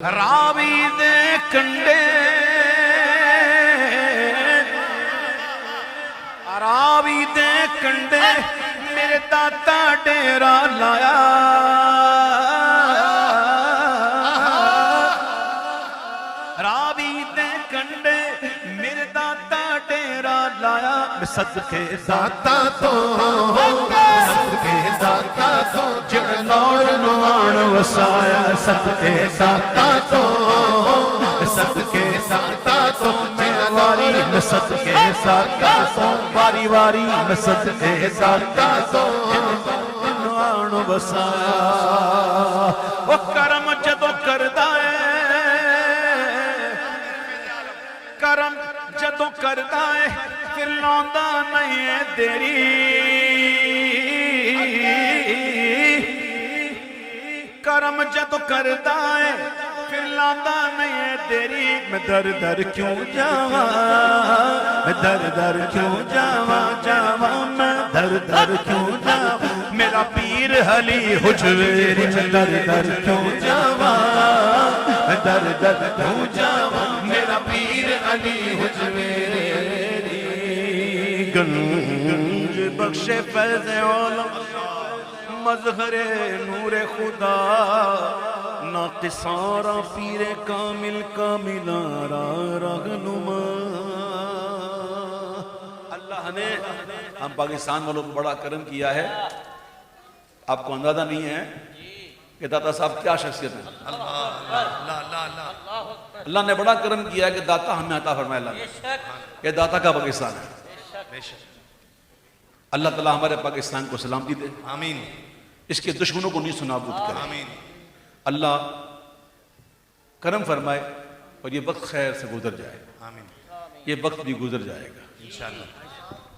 रावी दे कंडे रावी दे कंडे मेरे दाता डेरा लाया। रावी दे कंडे मेरे दाता डेरा लाया। सदके दाता तो सदके दाता तो जिन लौड़ नुआण वसाया। सदके दाता तो सदके दाता तो मैं वारी में सदके दाता तो वारी वारी में सदके दाता तो नुआण वसाया। वो करम जदों करदा है करम जदों करदा है फिर लांदा नहीं है देरी। करम जदों करदा है फिर लांदा नहीं है देरी। मैं दर दर क्यों जावा मैं दर दर क्यों जावा जावा मैं दर दर क्यों जावा। मेरा पीर हली हुजवेरी मैं दर दर क्यों जावा मैं दर दर क्यों जावा। मेरा पीर अली हुजवेरी गंज बख्शे फैज़ औलम मज़हरे नूरे खुदा ना किसारा पीरे कामिल कामिलारा रहनुमा। अल्लाह ने हम पाकिस्तान वालों को बड़ा करम किया है। आपको अंदाजा नहीं है कि दाता साहब क्या शख्सियत है। अल्लाह ने बड़ा करम किया है कि दाता हमें अता फरमाया। अल्लाह ने ये दाता का पाकिस्तान है। अल्लाह ताला हमारे पाकिस्तान को सलामती दे। आमीन। इसके दुश्मनों को नहीं सुनाबूद करे। आमीन। अल्लाह करम फरमाए और ये वक्त खैर से गुजर जाए। आमीन। ये वक्त भी गुजर जाएगा इंशाअल्लाह।